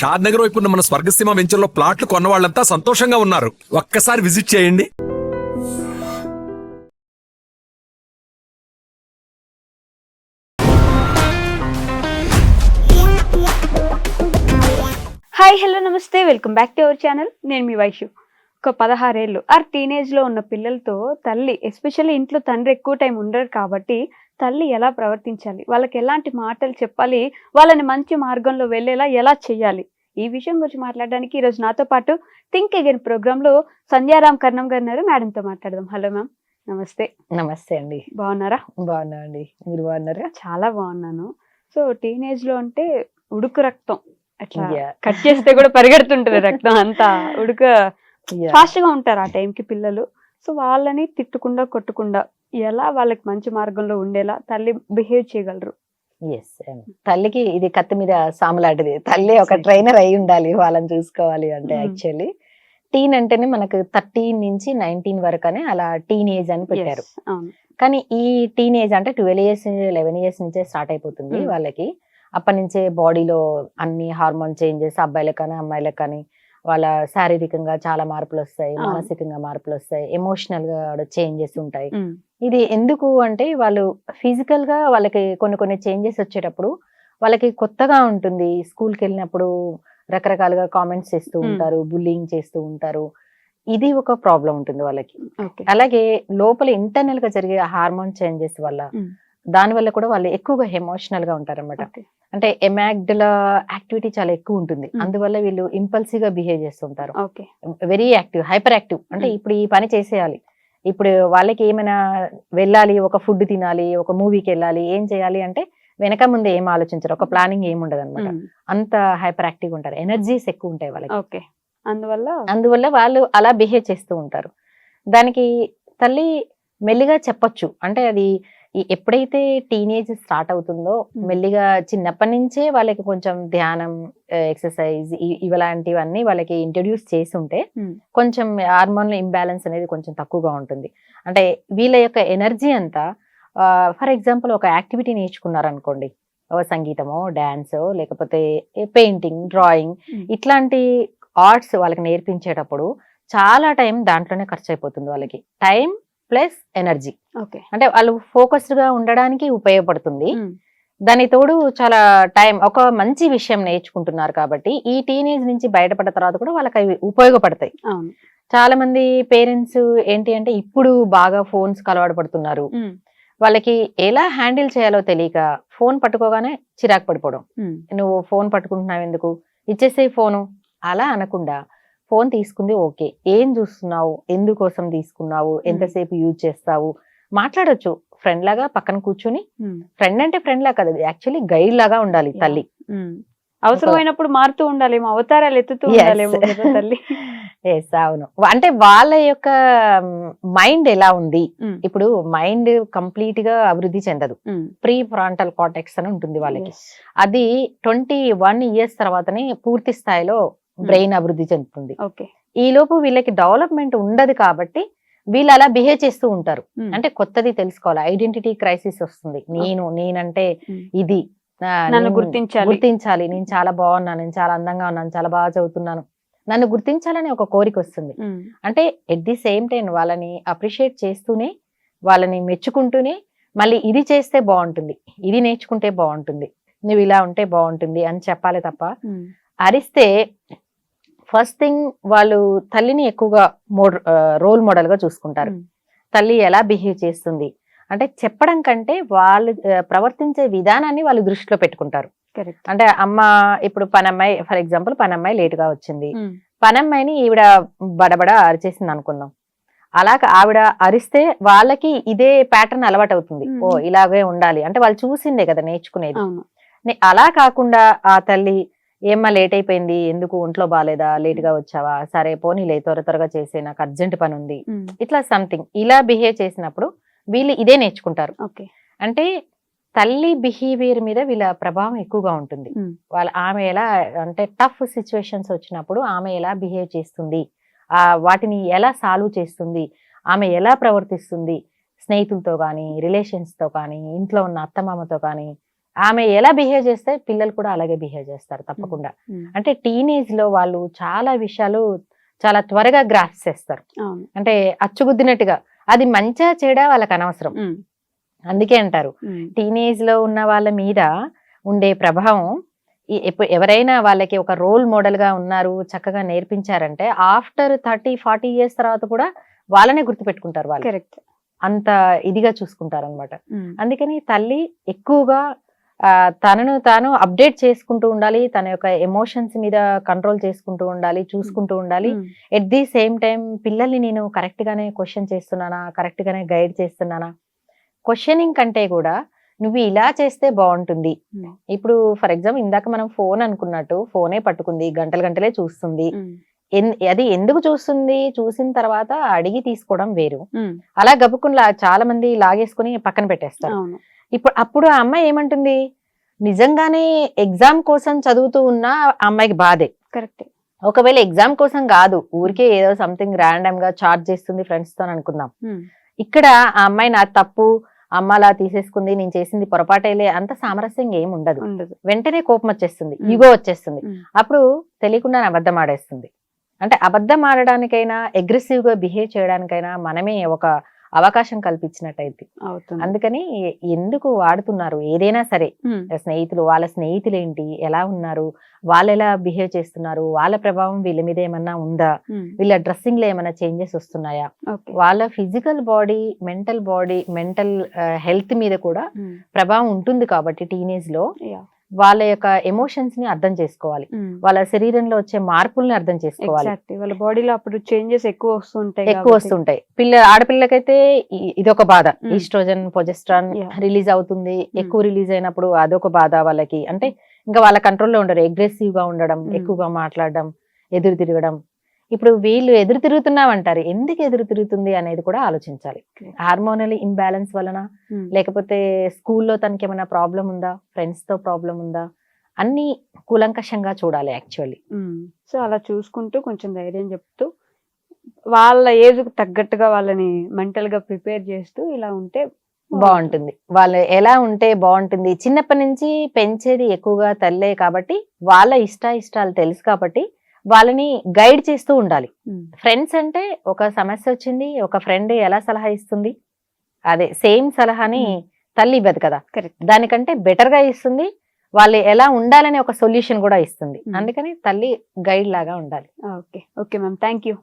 షాద్ నగర్ వైపు ఉన్న మన స్వర్గసీమ వెంచర్లో ప్లాట్లు కొన్న వాళ్ళంతా సంతోషంగా ఉన్నారు. ఒక్కసారి విజిట్ చేయండి. హాయ్ హలో నమస్తే, welcome back to our channel. నేను మీ వైషు. ఒక 16 ఏళ్ళు ఆర్ టీనేజ్లో ఉన్న పిల్లలతో తల్లి, ఎస్పెషల్లీ ఇంట్లో తండ్రి ఎక్కువ టైం ఉండరు కాబట్టి తల్లి ఎలా ప్రవర్తించాలి, వాళ్ళకి ఎలాంటి మాటలు చెప్పాలి, వాళ్ళని మంచి మార్గంలో వెళ్ళేలా ఎలా చేయాలి, ఈ విషయం గురించి మాట్లాడడానికి ఈరోజు నాతో పాటు థింక్ అగైన్ ప్రోగ్రాంలో సంధ్యారామ్ కర్ణం గారు ఉన్నారు. మేడంతో మాట్లాడదాం. హలో మ్యామ్, నమస్తే. నమస్తే అండి. బాగున్నారా? బాగున్నా అండి, మీరు బాగున్నారా? చాలా బాగున్నాను. సో టీనేజ్లో అంటే ఉడుకు రక్తం, అట్లా Yeah. కట్ చేస్తే కూడా పరిగెడుతుంటది రక్తం అంతా. ఉడక ఫాస్ట్ గా ఉంటారు ఆ టైంకి పిల్లలు. సో వాళ్ళని తిట్టకుండా కొట్టకుండా ఎలా వాళ్ళకి మంచి మార్గంలో ఉండేలా తల్లి బిహేవ్ చేయగలరు? ఎస్, తల్లికి ఇది కత్తి మీద సాములాంటిది. తల్లి ఒక ట్రైనర్ అయి ఉండాలి వాళ్ళని చూసుకోవాలి అంటే. యాక్చువల్లీ టీన్ అంటేనే మనకు 13 నుంచి 19 వరకు అని అలా టీనేజ్ అని పెట్టారు. కానీ ఈ టీనేజ్ అంటే 12 ఇయర్స్ 11 ఇయర్స్ నుంచే స్టార్ట్ అయిపోతుంది వాళ్ళకి. అప్పటి నుంచే బాడీలో అన్ని హార్మోన్ చేంజెస్, అబ్బాయిలకు కానీ అమ్మాయిలకు కానీ వాళ్ళ శారీరకంగా చాలా మార్పులు వస్తాయి, మానసికంగా మార్పులు వస్తాయి, ఎమోషనల్ గా చేంజెస్ ఉంటాయి. ఇది ఎందుకు అంటే వాళ్ళు ఫిజికల్ గా వాళ్ళకి కొన్ని చేంజెస్ వచ్చేటప్పుడు వాళ్ళకి కొత్తగా ఉంటుంది. స్కూల్కి వెళ్ళినప్పుడు రకరకాలుగా కామెంట్స్ చేస్తూ ఉంటారు, బుల్లింగ్ చేస్తూ ఉంటారు. ఇది ఒక ప్రాబ్లం ఉంటుంది వాళ్ళకి. అలాగే లోపల ఇంటర్నల్ గా జరిగే హార్మోన్ చేంజెస్ వల్ల దాని వల్ల కూడా వాళ్ళు ఎక్కువగా ఎమోషనల్ గా ఉంటారు అనమాట. అంటే ఎమాగ్డల యాక్టివిటీ చాలా ఎక్కువ ఉంటుంది. అందువల్ల వీళ్ళు ఇంపల్సివ్ గా బిహేవ్ చేస్తుంటారు. Very active, hyper active. అంటే ఇప్పుడు ఈ పని చేసేయాలి, ఇప్పుడు వాళ్ళకి ఏమైనా వెళ్ళాలి, ఒక ఫుడ్ తినాలి, ఒక మూవీకి వెళ్ళాలి, ఏం చేయాలి అంటే వెనక ముందే ఏం ఆలోచించరు, ఒక ప్లానింగ్ ఏమి ఉండదు అనమాట. అంత హైపర్ యాక్టివ్ ఉంటారు, ఎనర్జీస్ ఎక్కువ ఉంటాయి వాళ్ళకి. అందువల్ల వాళ్ళు అలా బిహేవ్ చేస్తూ ఉంటారు. దానికి తల్లి మెల్లిగా చెప్పొచ్చు. అంటే అది ఎప్పుడైతే టీనేజ్ స్టార్ట్ అవుతుందో మెల్లిగా చిన్నప్పటి నుంచే వాళ్ళకి కొంచెం ధ్యానం, ఎక్సర్సైజ్ ఇలాంటివన్నీ వాళ్ళకి ఇంట్రడ్యూస్ చేసి ఉంటే కొంచెం హార్మోన్ ఇంబ్యాలెన్స్ అనేది కొంచెం తక్కువగా ఉంటుంది. అంటే వీళ్ళ యొక్క ఎనర్జీ అంతా, ఫర్ ఎగ్జాంపుల్ ఒక యాక్టివిటీ నేర్చుకున్నారనుకోండి, సంగీతమో, డాన్సో, లేకపోతే పెయింటింగ్, డ్రాయింగ్, ఇట్లాంటి ఆర్ట్స్ వాళ్ళకి నేర్పించేటప్పుడు చాలా టైం దాంట్లోనే ఖర్చు అయిపోతుంది వాళ్ళకి. Time plus energy. అంటే వాళ్ళు ఫోకస్డ్ గా ఉండడానికి ఉపయోగపడుతుంది. దాని తోడు చాలా టైం, ఒక మంచి విషయం నేర్చుకుంటున్నారు కాబట్టి ఈ టీనేజ్ నుంచి బయటపడ్డ తర్వాత కూడా వాళ్ళకి అవి ఉపయోగపడతాయి. చాలా మంది పేరెంట్స్ ఏంటి అంటే ఇప్పుడు బాగా ఫోన్స్ కి అలవాటు పడుతున్నారు. వాళ్ళకి ఎలా హ్యాండిల్ చేయాలో తెలియక ఫోన్ పట్టుకోగానే చిరాకు పడిపోవడం. నువ్వు ఫోన్ పట్టుకుంటున్నావు ఎందుకు, ఇచ్చేసే ఫోను, అలా అనకుండా ఫోన్ తీసుకుంది ఓకే, ఏం చూస్తున్నావు, ఎందుకోసం తీసుకున్నావు, ఎంతసేపు యూజ్ చేస్తావు, మాట్లాడొచ్చు ఫ్రెండ్ లాగా పక్కన కూర్చొని. ఫ్రెండ్ అంటే ఫ్రెండ్ లాగా కాదు, యాక్చువల్లీ గైడ్ లాగా ఉండాలి తల్లి. అవసరమైనప్పుడు మారుతూ ఉండాలేమో, అవతారాలు ఎత్తుతూ ఉండాలేమో తల్లి. ఎస్, అవును. అంటే వాళ్ళ యొక్క మైండ్ ఎలా ఉంది, ఇప్పుడు మైండ్ కంప్లీట్ గా అభివృద్ధి చెందదు. ప్రీ ఫ్రాంటల్ కార్టెక్స్ అని ఉంటుంది వాళ్ళకి. అది 21 ఇయర్స్ తర్వాతనే పూర్తి స్థాయిలో బ్రెయిన్ అభివృద్ధి చెందుతుంది. ఈ లోపు వీళ్ళకి డెవలప్మెంట్ ఉండదు కాబట్టి వీళ్ళు అలా బిహేవ్ చేస్తూ ఉంటారు. అంటే కొత్తది తెలుసుకోవాలి, ఐడెంటిటీ క్రైసిస్ వస్తుంది. నేనంటే ఇది గుర్తించాలి, నేను చాలా బాగున్నాను, నేను చాలా అందంగా ఉన్నాను, చాలా బాగా చదువుతున్నాను, నన్ను గుర్తించాలని ఒక కోరిక వస్తుంది. అంటే ఎట్ ది సేమ్ టైం వాళ్ళని అప్రిషియేట్ చేస్తూనే, వాళ్ళని మెచ్చుకుంటూనే, మళ్ళీ ఇది చేస్తే బాగుంటుంది, ఇది నేర్చుకుంటే బాగుంటుంది, నువ్వు ఇలా ఉంటే బాగుంటుంది అని చెప్పాలి తప్ప అరిస్తే ఫస్ట్ థింగ్ వాళ్ళు తల్లిని ఎక్కువగా రోల్ మోడల్ గా చూసుకుంటారు. తల్లి ఎలా బిహేవ్ చేస్తుంది అంటే చెప్పడం కంటే వాళ్ళు ప్రవర్తించే విధానాన్ని వాళ్ళు దృష్టిలో పెట్టుకుంటారు. అంటే అమ్మ ఇప్పుడు పనమ్మాయి, ఫర్ ఎగ్జాంపుల్ పనమ్మాయి లేట్ గా వచ్చింది, పనమ్మాయిని ఈవిడ బడబడ అరిచేసింది అనుకుందాం. అలా ఆవిడ అరిస్తే వాళ్ళకి ఇదే ప్యాటర్న్ అలవాటు అవుతుంది. ఓ ఇలాగే ఉండాలి అంటే వాళ్ళు చూసిందే కదా నేర్చుకునేది. అలా కాకుండా ఆ తల్లి ఏమ్మా లేట్ అయిపోయింది, ఎందుకు ఒంట్లో బాగాలేదా, లేట్ గా వచ్చావా, సరే పోనీలే త్వరగా చేసే, నాకు అర్జెంట్ పని ఉంది, ఇట్లా సంథింగ్ ఇలా బిహేవ్ చేసినప్పుడు వీళ్ళు ఇదే నేర్చుకుంటారు. అంటే తల్లి బిహేవియర్ మీద వీళ్ళ ప్రభావం ఎక్కువగా ఉంటుంది. ఆమె ఎలా అంటే టఫ్ సిచ్యువేషన్స్ వచ్చినప్పుడు ఆమె ఎలా బిహేవ్ చేస్తుంది, వాటిని ఎలా సాల్వ్ చేస్తుంది, ఆమె ఎలా ప్రవర్తిస్తుంది, స్నేహితులతో కానీ, రిలేషన్స్ తో కానీ, ఇంట్లో ఉన్న అత్తమామతో కానీ, ఆమె ఎలా బిహేవ్ చేస్తే పిల్లలు కూడా అలాగే బిహేవ్ చేస్తారు తప్పకుండా. అంటే టీనేజ్ లో వాళ్ళు చాలా విషయాలు చాలా త్వరగా గ్రాస్ చేస్తారు. అవును. అంటే అచ్చుగుద్దినట్టుగా అది మంచిగా చెడా వాళ్ళకి అనవసరం. అందుకే అంటారు టీనేజ్ లో ఉన్న వాళ్ళ మీద ఉండే ప్రభావం ఎవరైనా వాళ్ళకి ఒక రోల్ మోడల్ గా ఉన్నారు, చక్కగా నేర్పించారంటే ఆఫ్టర్ 30-40 ఇయర్స్ తర్వాత కూడా వాళ్ళనే గుర్తుపెట్టుకుంటారు వాళ్ళు. కరెక్ట్. అంత ఇదిగా చూసుకుంటారు అనమాట. అందుకని తల్లి ఎక్కువగా తనను తాను అప్డేట్ చేసుకుంటూ ఉండాలి, తన యొక్క ఎమోషన్స్ మీద కంట్రోల్ చేసుకుంటూ ఉండాలి, చూసుకుంటూ ఉండాలి. ఎట్ ది సేమ్ టైం పిల్లల్ని నేను కరెక్ట్ గానే క్వశ్చన్ చేస్తున్నానా, కరెక్ట్ గానే గైడ్ చేస్తున్నానా, క్వశ్చనింగ్ కంటే కూడా నువ్వు ఇలా చేస్తే బాగుంటుంది. ఇప్పుడు ఫర్ ఎగ్జాంపుల్ ఇందాక మనం ఫోన్ అనుకున్నట్టు ఫోనే పట్టుకుంది, గంటలే చూస్తుంది. అది ఎందుకు చూస్తుంది, చూసిన తర్వాత అడిగి తీసుకోవడం వేరు. అలా గబుక్కుని చాలా మంది లాగేసుకుని పక్కన పెట్టేస్తారు. అప్పుడు ఆ అమ్మాయి ఏమంటుంది, నిజంగానే ఎగ్జామ్ కోసం చదువుతూ ఉన్న అమ్మాయికి బాధే. కరెక్ట్. ఒకవేళ ఎగ్జామ్ కోసం కాదు, ఊరికే ఏదో సంథింగ్ ర్యాండమ్ గా చార్జ్ చేస్తుంది ఫ్రెండ్స్ తో అనుకుందాం. ఇక్కడ ఆ అమ్మాయి నా తప్పు, అమ్మ అలా తీసేసుకుంది, నేను చేసింది పొరపాటేలే, అంత సామరస్యంగా ఏమి ఉండదు. వెంటనే కోపం వచ్చేస్తుంది, ఈగో వచ్చేస్తుంది. అప్పుడు తెలియకుండా అబద్ధం ఆడేస్తుంది. అంటే అబద్ధం ఆడడానికైనా అగ్రెసివ్ గా బిహేవ్ చేయడానికైనా మనమే ఒక అవకాశం కల్పించినట్టయితే. అందుకని ఎందుకు వాడుతున్నారు ఏదైనా సరే, స్నేహితులు వాళ్ళ స్నేహితులు ఏంటి, ఎలా ఉన్నారు, వాళ్ళు ఎలా బిహేవ్ చేస్తున్నారు, వాళ్ళ ప్రభావం వీళ్ళ మీద ఏమన్నా ఉందా, వీళ్ళ డ్రెస్సింగ్ లో ఏమైనా చేంజెస్ వస్తున్నాయా, వాళ్ళ ఫిజికల్ బాడీ, మెంటల్ హెల్త్ మీద కూడా ప్రభావం ఉంటుంది. కాబట్టి టీనేజ్ లో వాళ్ళ యొక్క ఎమోషన్స్ ని అర్థం చేసుకోవాలి, వాళ్ళ శరీరంలో వచ్చే మార్పుల్ని అర్థం చేసుకోవాలి. వాళ్ళ బాడీలో అప్పుడు చేంజెస్ ఎక్కువ వస్తుంటాయి. ఆడపిల్లకైతే ఇదొక బాధ, ఈస్ట్రోజన్ ప్రొజెస్ట్రాన్ రిలీజ్ అవుతుంది, ఎక్కువ రిలీజ్ అయినప్పుడు అదొక బాధ వాళ్ళకి. అంటే ఇంకా వాళ్ళ కంట్రోల్లో ఉండరు, అగ్రెసివ్ గా ఉండడం, ఎక్కువగా మాట్లాడడం, ఎదురు తిరగడం. ఇప్పుడు వీళ్ళు ఎదురు తిరుగుతున్నామంటారు, ఎందుకు ఎదురు తిరుగుతుంది అనేది కూడా ఆలోచించాలి. హార్మోనల్ ఇంబ్యాలెన్స్ వలన, లేకపోతే స్కూల్లో తనకి ఏమైనా ప్రాబ్లం ఉందా, ఫ్రెండ్స్ తో ప్రాబ్లం ఉందా, అన్ని కూలంకషంగా చూడాలి యాక్చువల్లీ. సో అలా చూసుకుంటూ కొంచెం ధైర్యం చెప్తూ వాళ్ళ ఏజ్ కు తగ్గట్టుగా వాళ్ళని మెంటల్ గా ప్రిపేర్ చేస్తూ ఇలా ఉంటే బాగుంటుంది. వాళ్ళు ఎలా ఉంటే బాగుంటుంది, చిన్నప్పటి నుంచి పెంచేది ఎక్కువగా తల్లే కాబట్టి వాళ్ళ ఇష్టాలు తెలుసు కాబట్టి వాళ్ళని గైడ్ చేస్తూ ఉండాలి. ఫ్రెండ్స్ అంటే ఒక సమస్య వచ్చింది, ఒక ఫ్రెండ్ ఎలా సలహా ఇస్తుంది, అదే సేమ్ సలహాని తల్లి ఇవ్వదు కదా, దానికంటే బెటర్ గా ఇస్తుంది. వాళ్ళు ఎలా ఉండాలని ఒక సొల్యూషన్ కూడా ఇస్తుంది. అందుకని తల్లి గైడ్ లాగా ఉండాలి. Okay ma'am, thank you.